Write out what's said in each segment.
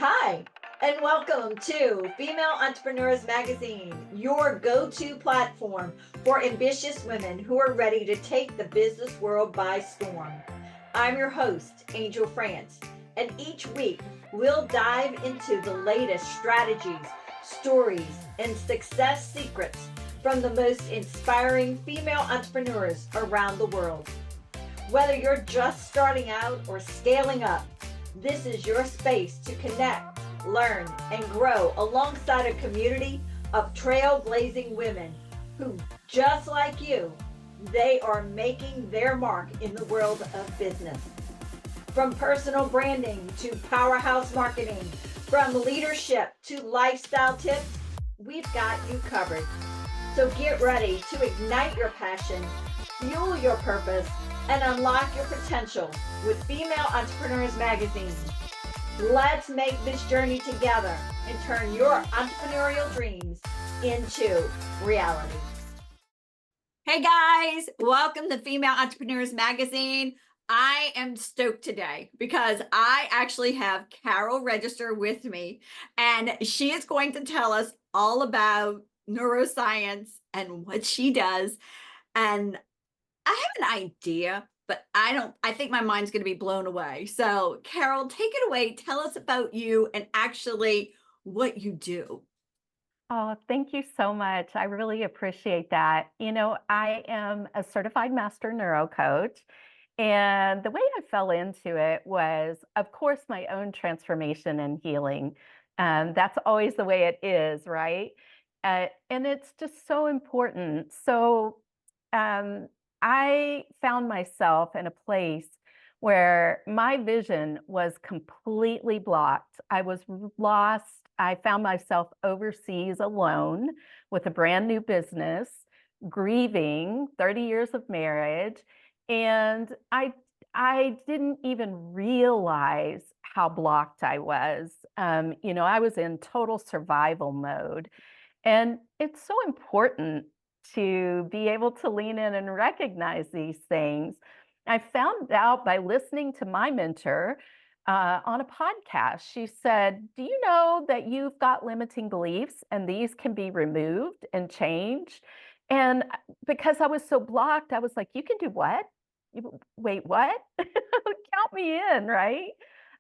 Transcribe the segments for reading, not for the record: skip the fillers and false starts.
Hi, and welcome to Female Entrepreneurs Magazine, your go to platform for ambitious women who are ready to take the business world by storm. I'm your host, Angel France, and each week we'll dive into the latest strategies, stories, and success secrets from the most inspiring female entrepreneurs around the world. Whether you're just starting out or scaling up, this is your space to connect, learn, and grow alongside a community of trailblazing women who, just like you, they are making their mark in the world of business. From personal branding to powerhouse marketing, from leadership to lifestyle tips, we've got you covered. So get ready to ignite your passion, fuel your purpose, and unlock your potential with Female Entrepreneurs Magazine. Let's make this journey together and turn your entrepreneurial dreams into reality. Hey guys, welcome to Female Entrepreneurs Magazine. I am stoked today because I actually have Carol Register with me, and she is going to tell us all about neuroscience and what she does. And I have an idea, but I think my mind's going to be blown away. So, Carol, take it away. Tell us about you and actually what you do. Oh, thank you so much. I really appreciate that. I am a certified master neurocoach, and the way I fell into it was, of course, my own transformation and healing. That's always the way it is, right? And it's just so important. So, um, I found myself in a place where my vision was completely blocked. I was lost. I found myself overseas alone with a brand new business, grieving 30 years of marriage, and I didn't even realize how blocked I was. I was in total survival mode. And it's so important to be able to lean in and recognize these things. I found out by listening to my mentor on a podcast. She said, "Do you know that you've got limiting beliefs and these can be removed and changed?" And because I was so blocked, I was like, "You can do what? Wait, what?" Count me in, right?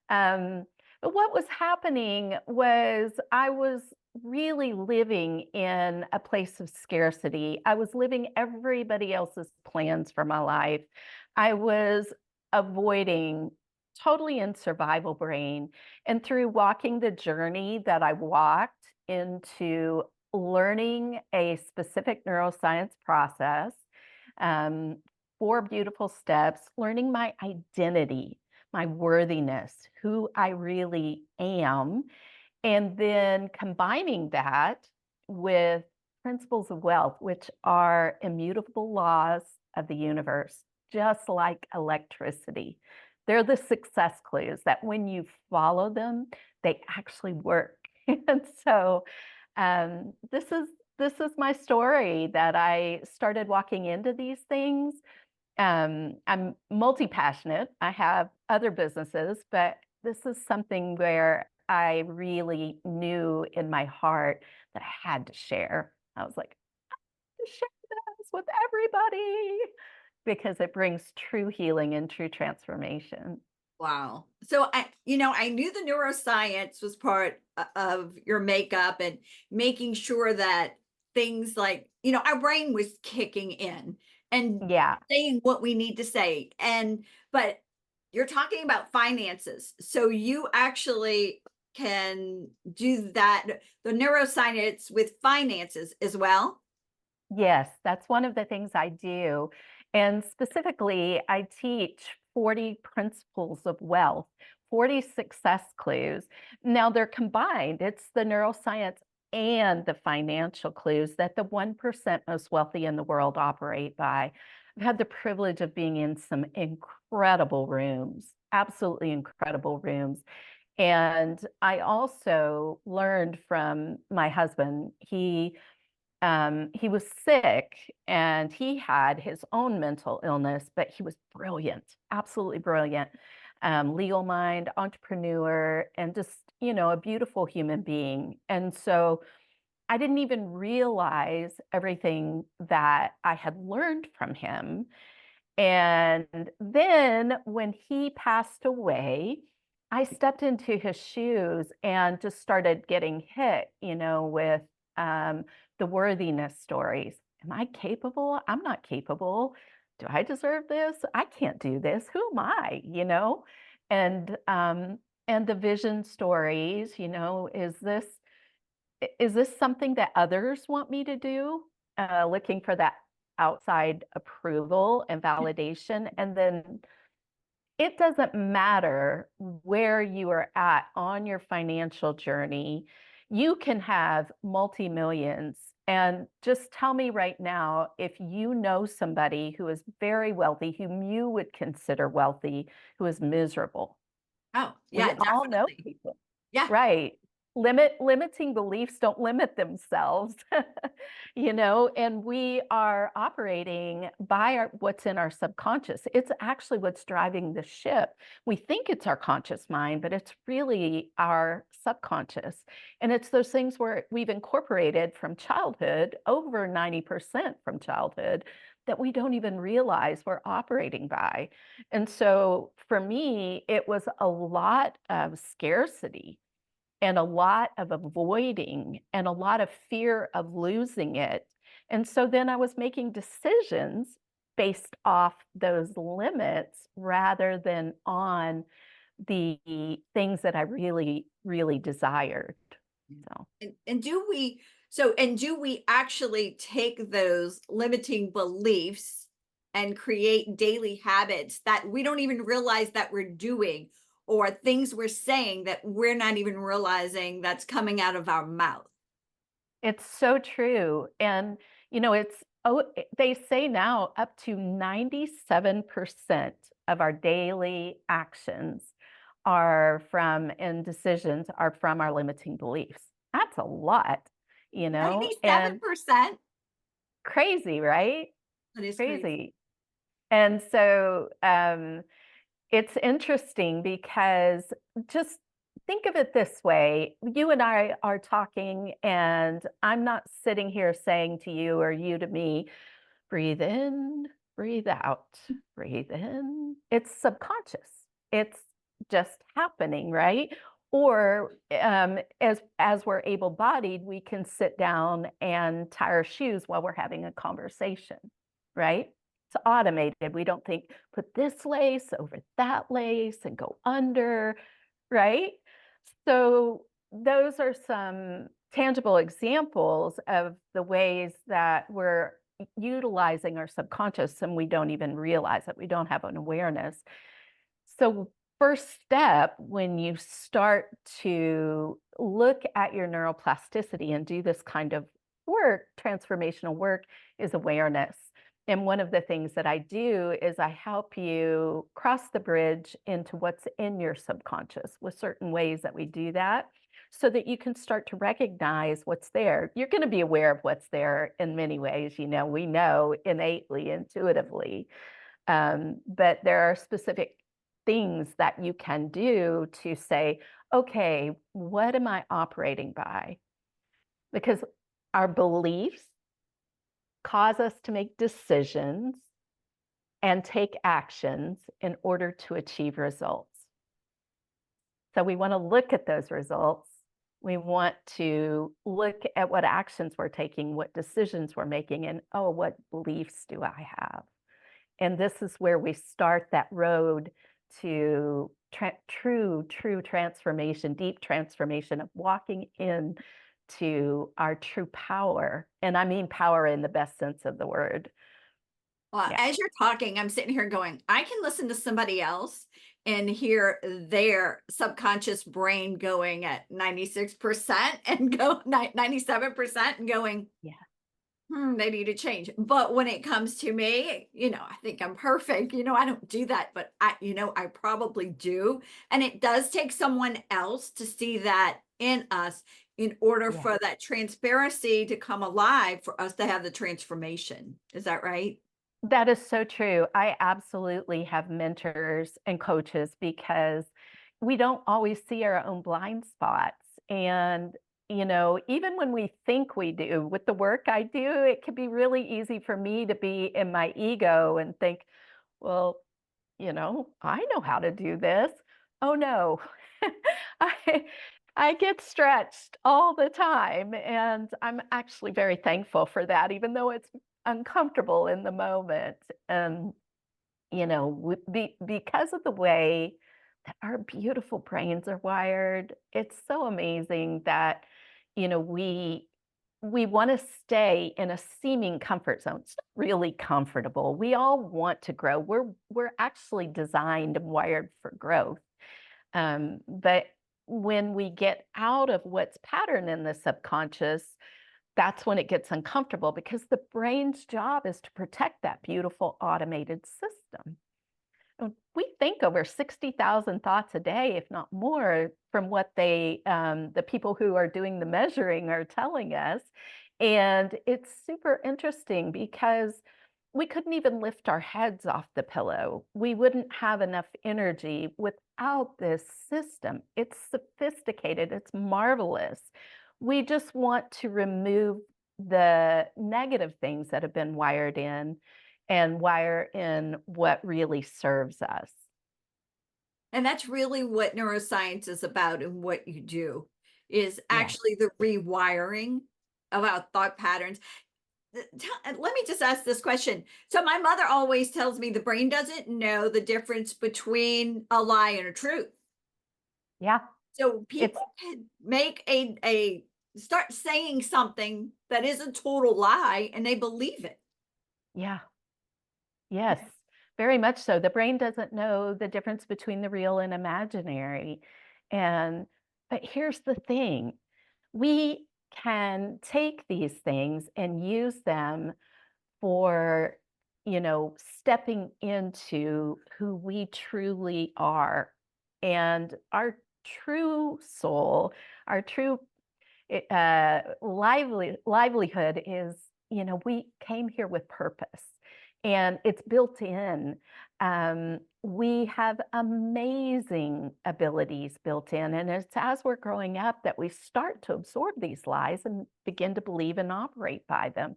Um, but what was happening was I was really living in a place of scarcity. I was living everybody else's plans for my life. I was avoiding totally in survival brain. And through walking the journey that I walked into learning a specific neuroscience process, um, 4 beautiful steps, learning my identity, my worthiness, who I really am, and then combining that with principles of wealth, which are immutable laws of the universe, just like electricity. They're the success clues that when you follow them, they actually work. And so this is my story that I started walking into these things. I'm multi-passionate. I have other businesses, but this is something where I really knew in my heart that I had to share. I was like, to share this with everybody because it brings true healing and true transformation. Wow. So I knew the neuroscience was part of your makeup and making sure that things like, our brain was kicking in and Yeah. saying what we need to say. But you're talking about finances. So you actually can do that, the neuroscience with finances as well. Yes, that's one of the things I do. And specifically, I teach 40 principles of wealth, 40 success clues. Now they're combined. It's the neuroscience and the financial clues that the 1% most wealthy in the world operate by. I've had the privilege of being in some incredible rooms, absolutely incredible rooms. And I also learned from my husband. He was sick and he had his own mental illness, but he was brilliant, absolutely brilliant. legal mind, entrepreneur, and just, a beautiful human being. And so I didn't even realize everything that I had learned from him. And then when he passed away, I stepped into his shoes and just started getting hit, with the worthiness stories. Am I capable? I'm not capable. Do I deserve this? I can't do this. Who am I? And and the vision stories, is this something that others want me to do? Looking for that outside approval and validation. And then it doesn't matter where you are at on your financial journey. You can have multi-millions. And just tell me right now if you know somebody who is very wealthy, whom you would consider wealthy, who is miserable. Oh, We yeah, all know definitely. people. Yeah. Right. Limiting beliefs don't limit themselves, and we are operating by what's in our subconscious. It's actually what's driving the ship. We think it's our conscious mind, but it's really our subconscious. And it's those things where we've incorporated from childhood, over 90% from childhood, that we don't even realize we're operating by. And so for me, it was a lot of scarcity and a lot of avoiding and a lot of fear of losing it. And so then I was making decisions based off those limits rather than on the things that I really, really desired. So And do we actually take those limiting beliefs and create daily habits that we don't even realize that we're doing, or things we're saying that we're not even realizing that's coming out of our mouth? it's so true. And, they say now up to 97% of our daily actions and decisions are from our limiting beliefs. That's a lot, and 97%? crazy, right? That is crazy. Crazy. And so it's interesting because just think of it this way. You and I are talking, and I'm not sitting here saying to you or you to me, breathe in, breathe out, breathe in. It's subconscious. It's just happening, right? Or as we're able-bodied, we can sit down and tie our shoes while we're having a conversation, right? It's automated. We don't think, put this lace over that lace and go under, right? So those are some tangible examples of the ways that we're utilizing our subconscious and we don't even realize it. We don't have an awareness. So first step when you start to look at your neuroplasticity and do this kind of work, transformational work, is awareness. And one of the things that I do is I help you cross the bridge into what's in your subconscious with certain ways that we do that so that you can start to recognize what's there. You're going to be aware of what's there in many ways. We know innately, intuitively, but there are specific things that you can do to say, okay, what am I operating by? Because our beliefs cause us to make decisions and take actions in order to achieve results. So we want to look at those results. We want to look at what actions we're taking, what decisions we're making, and what beliefs do I have? And this is where we start that road to true transformation, deep transformation of walking in to our true power. And I mean power in the best sense of the word. Well, Yeah. as you're talking, I'm sitting here going, I can listen to somebody else and hear their subconscious brain going at 96% and go 97% and going, Yeah. they need to change. But when it comes to me, I think I'm perfect. I don't do that, but I probably do. And it does take someone else to see that in us in order Yeah. for that transparency to come alive for us to have the transformation. Is that right? That is so true. I absolutely have mentors and coaches because we don't always see our own blind spots. And, even when we think we do, with the work I do, it can be really easy for me to be in my ego and think, well, I know how to do this. Oh no. I I get stretched all the time, and I'm actually very thankful for that, even though it's uncomfortable in the moment. And because of the way that our beautiful brains are wired, it's so amazing that we want to stay in a seeming comfort zone. It's not really comfortable. We all want to grow. We're actually designed and wired for growth. But when we get out of what's patterned in the subconscious, that's when it gets uncomfortable because the brain's job is to protect that beautiful automated system. We think over 60,000 thoughts a day, if not more, from what the people who are doing the measuring are telling us. And it's super interesting because we couldn't even lift our heads off the pillow. We wouldn't have enough energy without this system. It's sophisticated, it's marvelous. We just want to remove the negative things that have been wired in and wire in what really serves us. And that's really what neuroscience is about and what you do is Yes. actually the rewiring of our thought patterns. Let me just ask this question. So my mother always tells me the brain doesn't know the difference between a lie and a truth. Yeah. So It's people can make a start saying something that is a total lie and they believe it. yeah. Yes. Very much so. The brain doesn't know the difference between the real and imaginary. And but here's the thing. We can take these things and use them for, stepping into who we truly are. And our true soul, our true livelihood is, we came here with purpose and it's built in. We have amazing abilities built in. And it's as we're growing up that we start to absorb these lies and begin to believe and operate by them.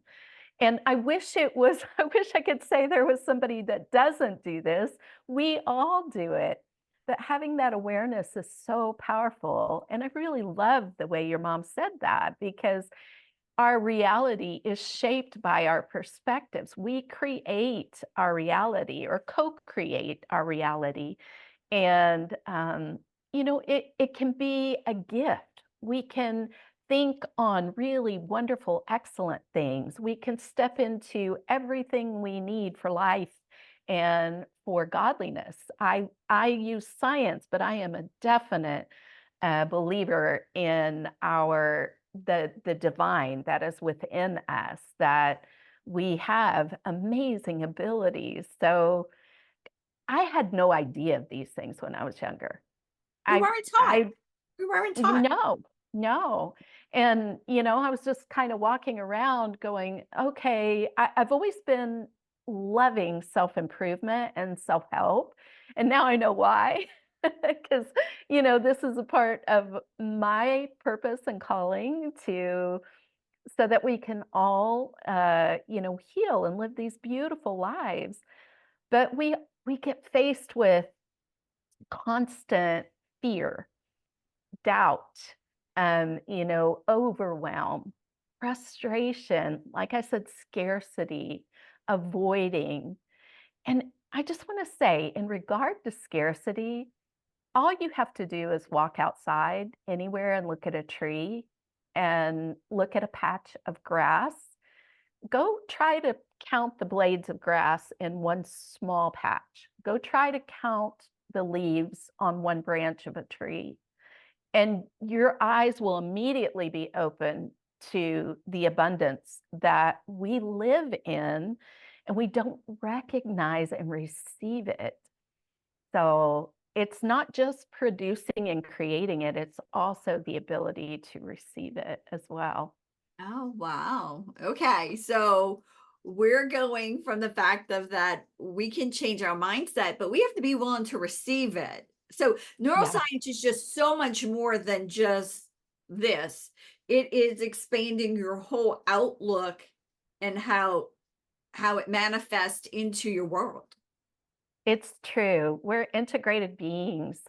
And I wish it was, I wish I could say there was somebody that doesn't do this. We all do it. But having that awareness is so powerful. And I really love the way your mom said that because our reality is shaped by our perspectives. We create our reality or co create our reality. And, it can be a gift. We can think on really wonderful, excellent things. We can step into everything we need for life and for godliness. I use science, but I am a definite believer in the divine that is within us, that we have amazing abilities. So I had no idea of these things when I was younger. We I weren't taught. I We weren't taught. no, no. And, I was just kind of walking around going, okay, I've always been loving self-improvement and self-help. And now I know why. Because, this is a part of my purpose and calling to so that we can all heal and live these beautiful lives. But we get faced with constant fear, doubt, overwhelm, frustration, like I said, scarcity, avoiding. And I just want to say, in regard to scarcity, all you have to do is walk outside anywhere and look at a tree and look at a patch of grass. Go try to count the blades of grass in one small patch. Go try to count the leaves on one branch of a tree. And your eyes will immediately be open to the abundance that we live in, and we don't recognize and receive it. So it's not just producing and creating it, it's also the ability to receive it as well. Oh, wow. Okay. So we're going from the fact of that we can change our mindset, but we have to be willing to receive it. So Yeah. neuroscience is just so much more than just this. It is expanding your whole outlook and how it manifests into your world. It's true. We're integrated beings.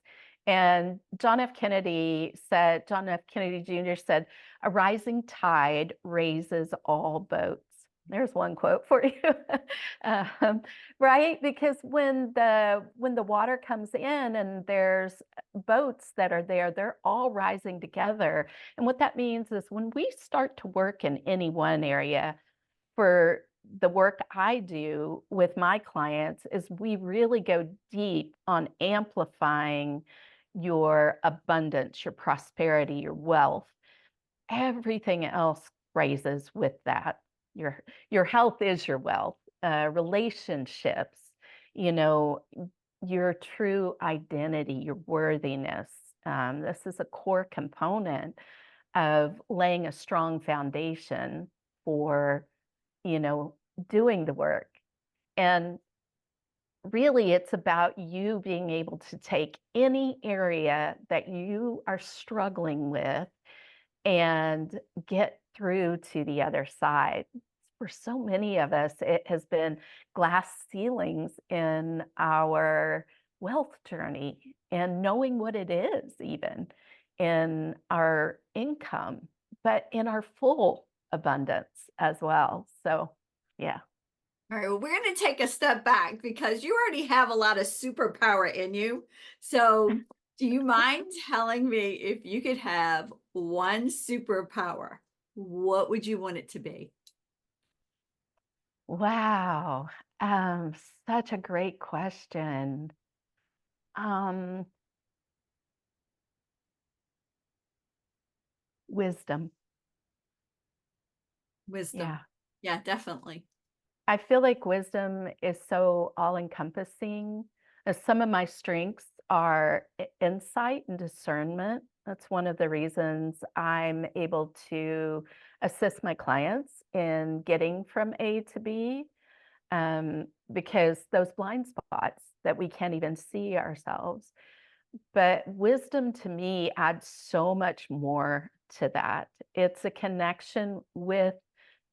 And John F. Kennedy Jr. said, a rising tide raises all boats. There's one quote for you. um, right? Because when the water comes in and there's boats that are there, they're all rising together. And what that means is when we start to work in any one area, for the work I do with my clients is we really go deep on amplifying your abundance, your prosperity, your wealth. Everything else raises with that. Your health is your wealth, relationships, you know, your true identity, your worthiness. This is a core component of laying a strong foundation for you know, doing the work. And really, it's about you being able to take any area that you are struggling with and get through to the other side. For so many of us, it has been glass ceilings in our wealth journey and knowing what it is, even in our income, but in our full abundance as well. So, yeah. All right, well, we're going to take a step back because you already have a lot of superpower in you. So, do you mind telling me if you could have one superpower, what would you want it to be? Wow. Um, Such a great question. Um, Wisdom. Wisdom. Yeah. Yeah, definitely. I feel like wisdom is so all-encompassing. Some of my strengths are insight and discernment. That's one of the reasons I'm able to assist my clients in getting from A to B, because those blind spots that we can't even see ourselves. But wisdom to me adds so much more to that. It's a connection with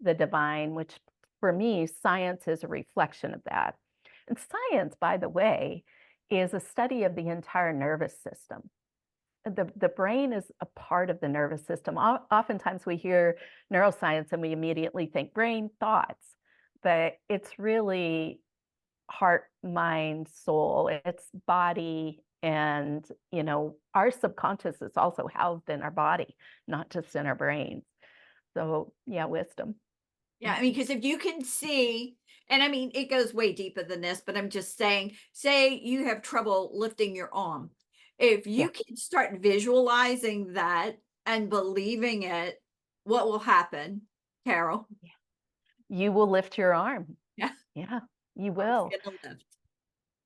the divine, which for me, science is a reflection of that. And science, by the way, is a study of the entire nervous system. The brain is a part of the nervous system. Oftentimes we hear neuroscience and we immediately think brain thoughts, but it's really heart, mind, soul. It's body. And, our subconscious is also housed in our body, not just in our brains. So, yeah, wisdom. Yeah, I mean, because if you can see, and I mean, it goes way deeper than this, but I'm just saying, say you have trouble lifting your arm. If Yeah. you can start visualizing that and believing it, what will happen, Carol? You will lift your arm. Yeah, Yeah, you arm's will. gonna lift.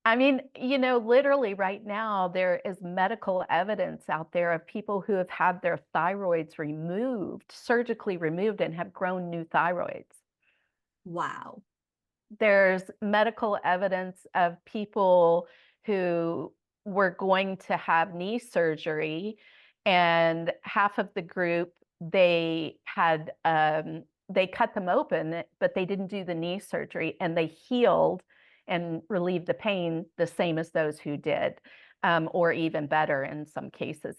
I mean, literally right now, there is medical evidence out there of people who have had their thyroids removed, surgically removed, and have grown new thyroids. Wow. There's medical evidence of people who were going to have knee surgery, and half of the group, they cut them open, but they didn't do the knee surgery, and they healed and relieved the pain the same as those who did, or even better in some cases.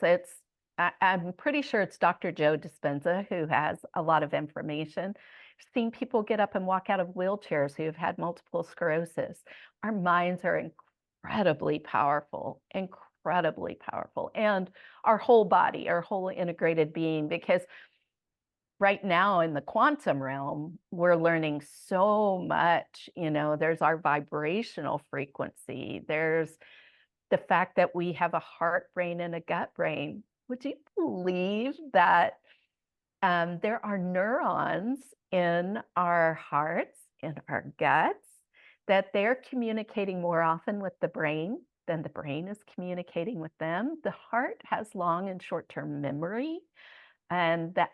I'm pretty sure it's Dr. Joe Dispenza who has a lot of information. Seen people get up and walk out of wheelchairs who have had multiple sclerosis. Our minds are incredibly powerful, and our whole body, our whole integrated being, because right now in the quantum realm, we're learning so much. There's our vibrational frequency, there's the fact that we have a heart brain and a gut brain. Would you believe that there are neurons in our hearts, in our guts, that they're communicating more often with the brain than the brain is communicating with them? The heart has long and short-term memory, and that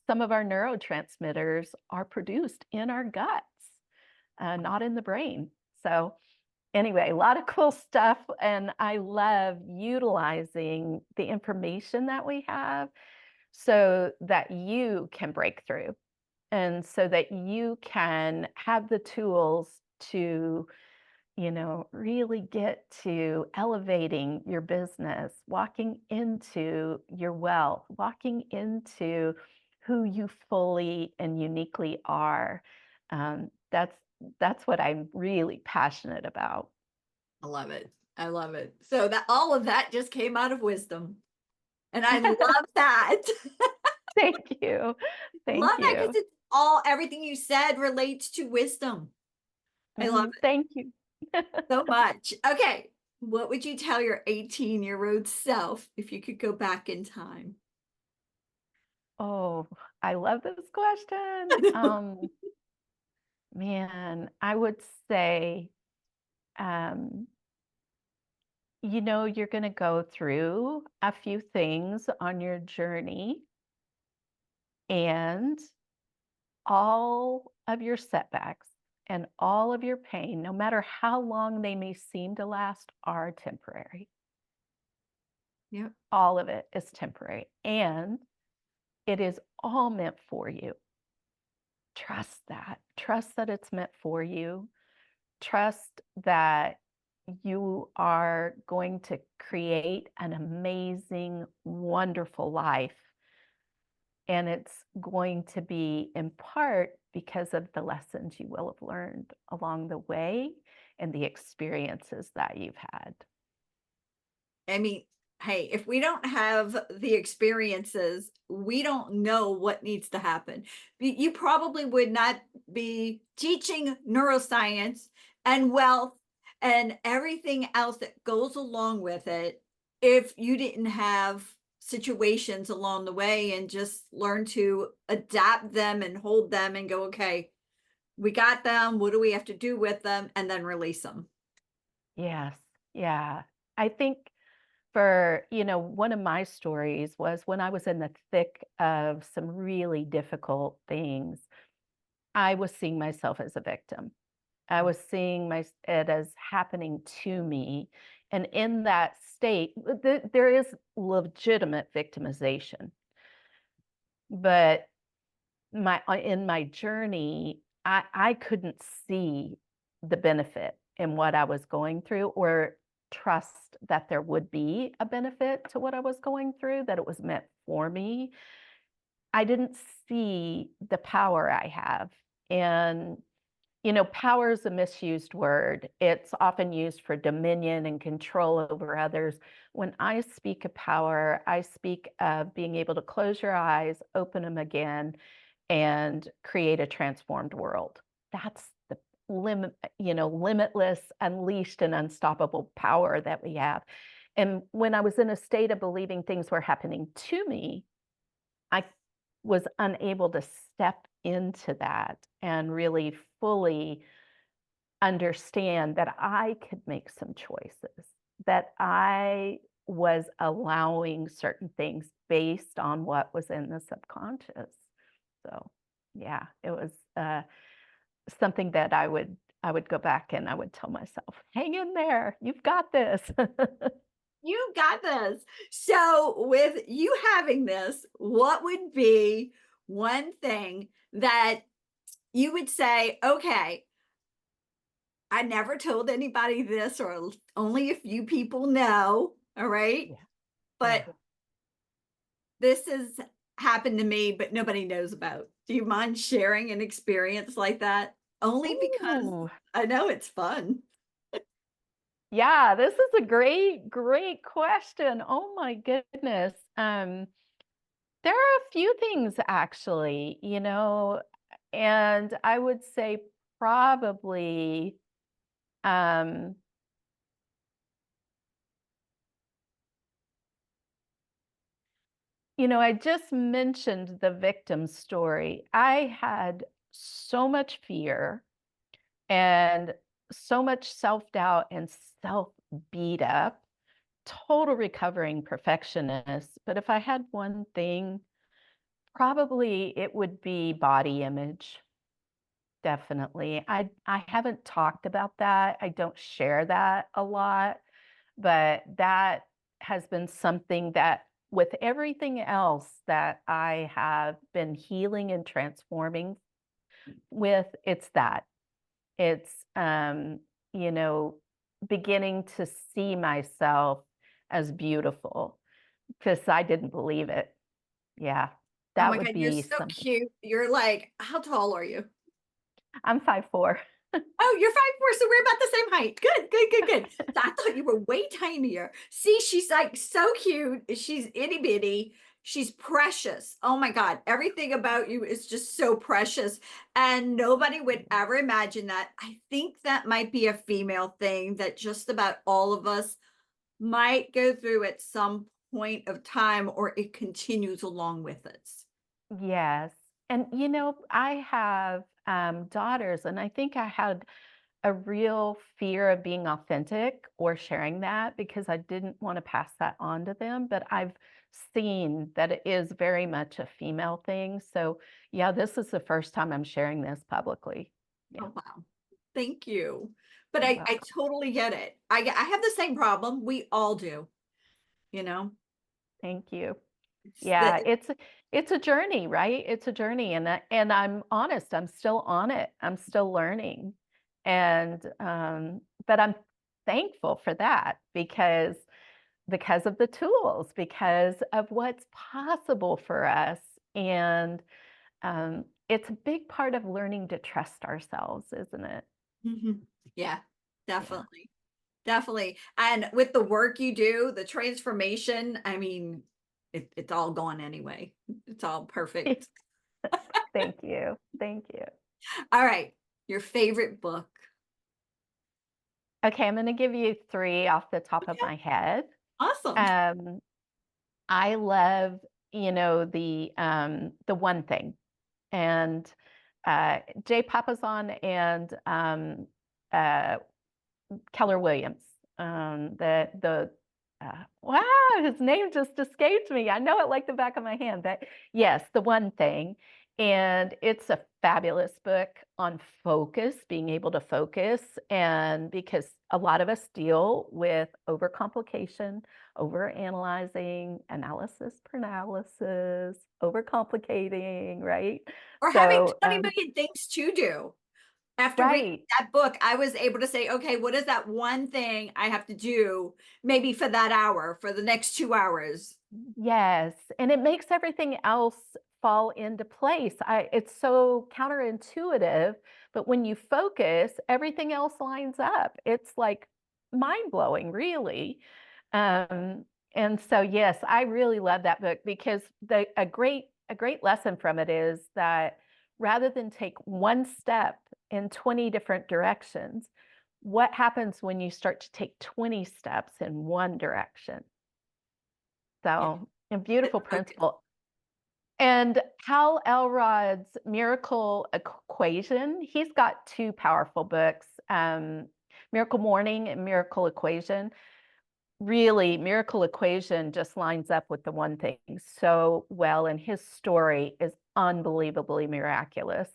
some of our neurotransmitters are produced in our guts. not in the brain. So anyway, a lot of cool stuff. And I love utilizing the information that we have so that you can break through and so that you can have the tools to, really get to elevating your business, walking into your wealth, walking into who you fully and uniquely are. That's what I'm really passionate about. I love it. I love it. So that all of that just came out of wisdom. And I love that. Thank you. Love Thank that because you. it's all everything you said relates to wisdom. I love it Thank you. so much. Okay. What would you tell your 18-year-old self if you could go back in time? Oh, I love this question. Man, I would say, um, you're going to go through a few things on your journey, and all of your setbacks and all of your pain, no matter how long they may seem to last, are temporary. Yep. All of it is temporary, and it is all meant for you. Trust that. Trust that it's meant for you. Trust that you are going to create an amazing, wonderful life. And it's going to be in part because of the lessons you will have learned along the way and the experiences that you've had. I mean, hey, if we don't have the experiences, we don't know what needs to happen. You probably would not be teaching neuroscience and wealth and everything else that goes along with it if you didn't have situations along the way and just learn to adapt them and hold them and go, okay, we got them. What do we have to do with them? And then release them. Yes. Yeah. I think for, one of my stories was when I was in the thick of some really difficult things, I was seeing myself as a victim. I was seeing it as happening to me. And in that state, there is legitimate victimization. But in my journey, I couldn't see the benefit in what I was going through or trust that there would be a benefit to what I was going through, that it was meant for me. I didn't see the power I have. And power is a misused word. It's often used for dominion and control over others. When I speak of power, I speak of being able to close your eyes, open them again, and create a transformed world. That's the limitless, unleashed, and unstoppable power that we have. And when I was in a state of believing things were happening to me, I was unable to step into that and really fully understand that I could make some choices, that I was allowing certain things based on what was in the subconscious. So, yeah, it was something that I would go back and I would tell myself, "Hang in there, you've got this." You got this. So, with you having this, what would be one thing that you would say, okay, I never told anybody this, or only a few people know. All right. Yeah, yeah. But this has happened to me, but nobody knows about. Do you mind sharing an experience like that? Only because Ooh, I know it's fun. yeah, this is a great, great question. Oh my goodness. There are a few things actually, and I would say probably, um, I just mentioned the victim story. I had so much fear and so much self-doubt and self beat up, total recovering perfectionist. But if I had one thing, probably it would be body image. definitely. I haven't talked about that. I don't share that a lot, but that has been something that with everything else that I have been healing and transforming with, it's that. It's you know, beginning to see myself as beautiful because I didn't believe it. Yeah, Oh that my would God, you're be so something. cute. You're like, how tall are you? I'm 5'4". Oh, you're 5'4", so we're about the same height. Good, good, good, good. So I thought you were way tinier. See, she's like so cute. She's itty bitty. She's precious. Oh my God. Everything about you is just so precious. And nobody would ever imagine that. I think that might be a female thing that just about all of us might go through at some point of time, or it continues along with us. Yes. And I have daughters, and I think I had a real fear of being authentic or sharing that because I didn't want to pass that on to them. But I've seen that it is very much a female thing. So, yeah, this is the first time I'm sharing this publicly. Yeah, Oh, wow. Thank you. But you're I welcome. totally get it. I have the same problem. We all do, you know? Thank you. It's the Yeah, it's a journey, right? It's a journey, and I'm honest, I'm still on it. I'm still learning. And but I'm thankful for that because of the tools, because of what's possible for us. And it's a big part of learning to trust ourselves, isn't it? Mhm. Yeah, Yeah. definitely. Definitely. And with the work you do, the transformation, I mean, it's all gone anyway. It's all perfect. Thank you. Thank you. All right. Your favorite book. Okay, I'm going to give you three off the top of Okay. my head. Awesome. Um, I love, the one thing, and Jay Papasan and uh, Keller Williams. Wow, his name just escaped me. I know it like the back of my hand, but yes, the one thing. And it's a fabulous book on focus, being able to focus. And because a lot of us deal with overcomplication, overanalyzing, analysis paralysis, overcomplicating, right? Or having So, 20 million things to do. After reading right. that book, I was able to say, okay, what is that one thing I have to do maybe for that hour, for the next 2 hours? Yes, and it makes everything else fall into place. It's so counterintuitive, but when you focus, everything else lines up. It's like mind-blowing, really. Um, and so, yes, I really love that book because a great lesson from it is that rather than take one step in 20 different directions, what happens when you start to take 20 steps in one direction? Yeah, So, a the beautiful focus. principle. And Hal Elrod's Miracle Equation, he's got two powerful books, Miracle Morning and Miracle Equation. Really, Miracle Equation just lines up with the one thing so well, and his story is unbelievably miraculous.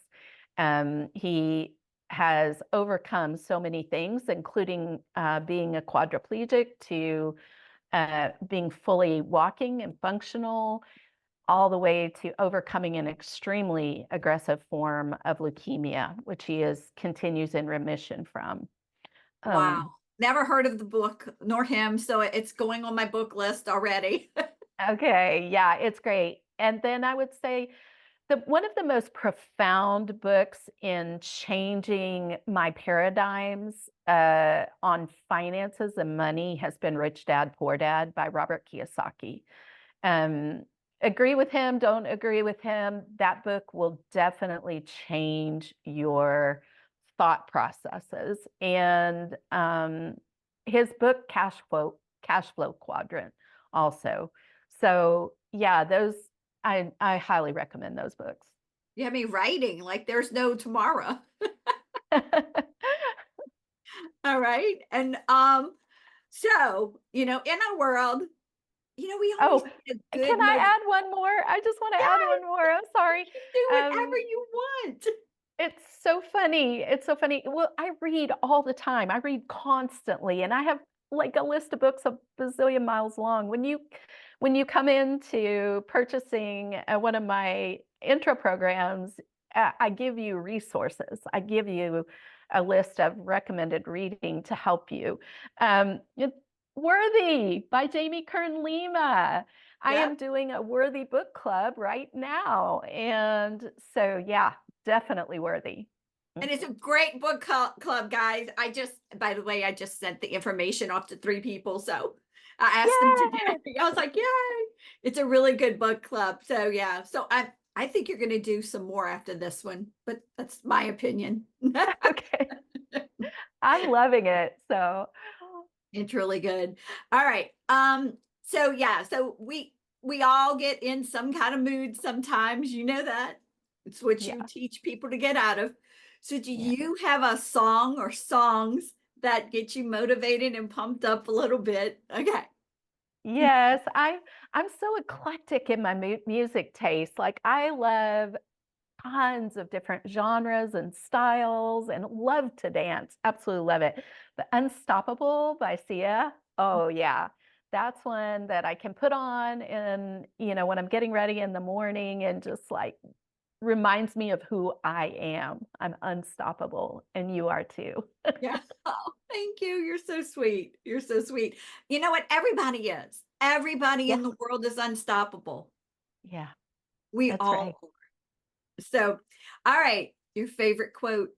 He has overcome so many things, including being a quadriplegic to being fully walking and functional, all the way to overcoming an extremely aggressive form of leukemia, which he continues in remission from. Wow. Um, Never heard of the book nor him, so it's going on my book list already. okay, yeah, it's great. And then I would say one of the most profound books in changing my paradigms on finances and money has been Rich Dad Poor Dad by Robert Kiyosaki. Um, Agree with him, don't agree with him, that book will definitely change your thought processes. And his book, Cash Flow Quadrant, also. So yeah, those I highly recommend those books. You have me writing like there's no tomorrow. All right. And so, in our world, we always Oh, need a can good I motivation. add one more? I just want to add Yes, one more. I'm you sorry. can do whatever Um, you want. It's so funny. It's so funny. Well, I read all the time. I read constantly, and I have like a list of books a bazillion miles long. When you come into purchasing one of my intro programs, I give you resources. I give you a list of recommended reading to help you. It's Worthy by Jamie Kern Lima. I Yeah. am doing a Worthy book club right now. And so, yeah, definitely Worthy. And it's a great book club, guys. By the way, I just sent the information off to 3 people. So I asked them today. Yay! I was like, yay. It's a really good book club. So yeah. So I think you're going to do some more after this one, but that's my opinion. Okay. I'm loving it. So, It's really good. All right. So yeah, so we all get in some kind of mood sometimes, you know that. It's what you yeah, teach people to get out of. So do yeah. you have a song or songs that get you motivated and pumped up a little bit? Okay. Yes, I'm so eclectic in my music taste. Like I love tons of different genres and styles and love to dance. Absolutely love it. But Unstoppable by Sia, oh yeah. That's one that I can put on and when I'm getting ready in the morning and just like reminds me of who I am. I'm unstoppable and you are too. Yeah. Oh, thank you. You're so sweet. You're so sweet. You know what? Everybody is. Everybody Yeah, in the world is unstoppable. yeah, We that's right. all are. So, all right. Your favorite quote.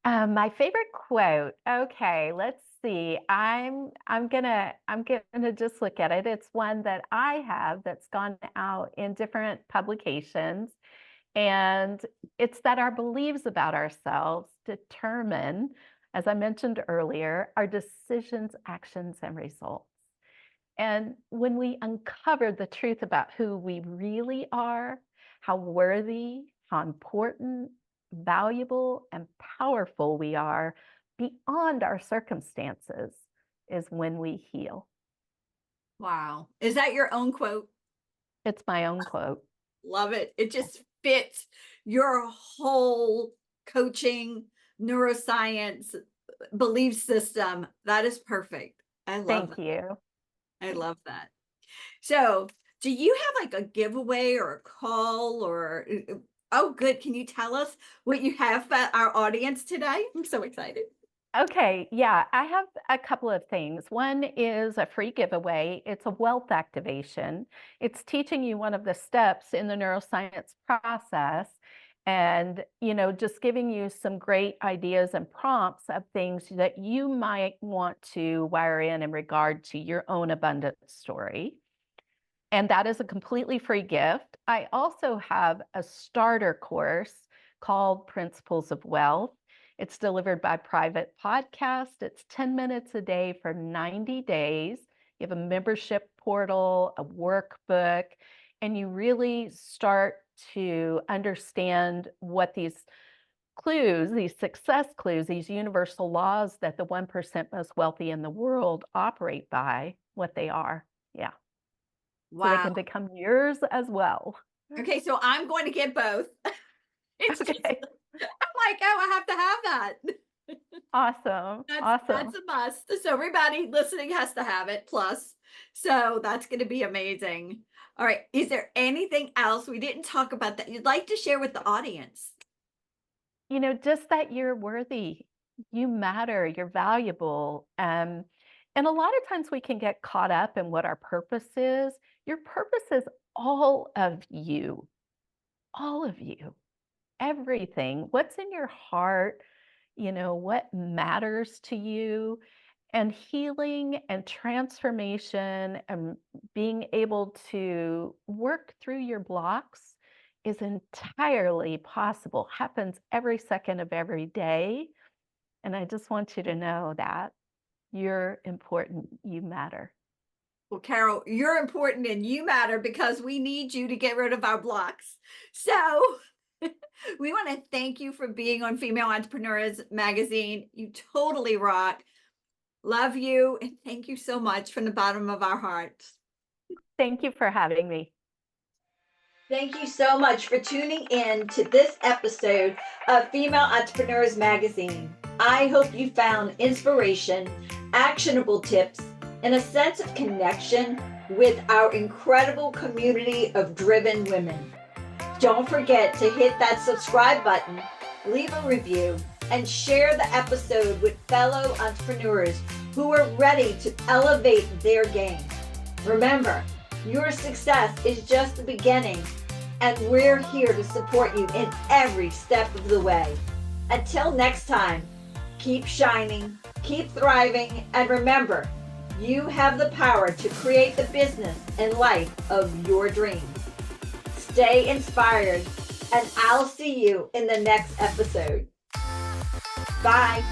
My favorite quote. Okay, let's see. I'm gonna just look at it. It's one that I have that's gone out in different publications, and it's that our beliefs about ourselves determine, as I mentioned earlier, our decisions, actions, and results. And when we uncover the truth about who we really are, how worthy, how important, valuable, and powerful we are beyond our circumstances, is when we heal. Wow. Is that your own quote? It's my own quote. Love it. It just fits your whole coaching, neuroscience belief system. That is perfect. I love Thank that. you. I love that. So, do you have like a giveaway or a call or oh good, can you tell us what you have for our audience today? I'm so excited. Okay, yeah, I have a couple of things. One is a free giveaway. It's a wealth activation. It's teaching you one of the steps in the neuroscience process and, just giving you some great ideas and prompts of things that you might want to wire in regard to your own abundance story. And that is a completely free gift. I also have a starter course called Principles of Wealth. It's delivered by private podcast. It's 10 minutes a day for 90 days. You have a membership portal, a workbook, and you really start to understand what these clues, these success clues, these universal laws that the 1% most wealthy in the world operate by, what they are. Yeah, so they Wow. can become yours as well. Okay, so I'm going to get both. It's just Okay. I'm like, oh, I have to have that. Awesome. That's Awesome. a must. So everybody listening has to have it plus. So that's going to be amazing. All right. Is there anything else we didn't talk about that you'd like to share with the audience? Just that you're worthy, you matter, you're valuable. And a lot of times we can get caught up in what our purpose is. Your purpose is all of you, everything. What's in your heart, what matters to you. And healing and transformation and being able to work through your blocks is entirely possible, happens every second of every day. And I just want you to know that you're important, you matter. Well, Carol, you're important and you matter because we need you to get rid of our blocks. So we want to thank you for being on Female Entrepreneurs Magazine. You totally rock. Love you. And thank you so much from the bottom of our hearts. Thank you for having me. Thank you so much for tuning in to this episode of Female Entrepreneurs Magazine. I hope you found inspiration, actionable tips, and a sense of connection with our incredible community of driven women. Don't forget to hit that subscribe button, leave a review, and share the episode with fellow entrepreneurs who are ready to elevate their game. Remember, your success is just the beginning, and we're here to support you in every step of the way. Until next time, keep shining, keep thriving, and remember, you have the power to create the business and life of your dreams. Stay inspired, and I'll see you in the next episode. Bye.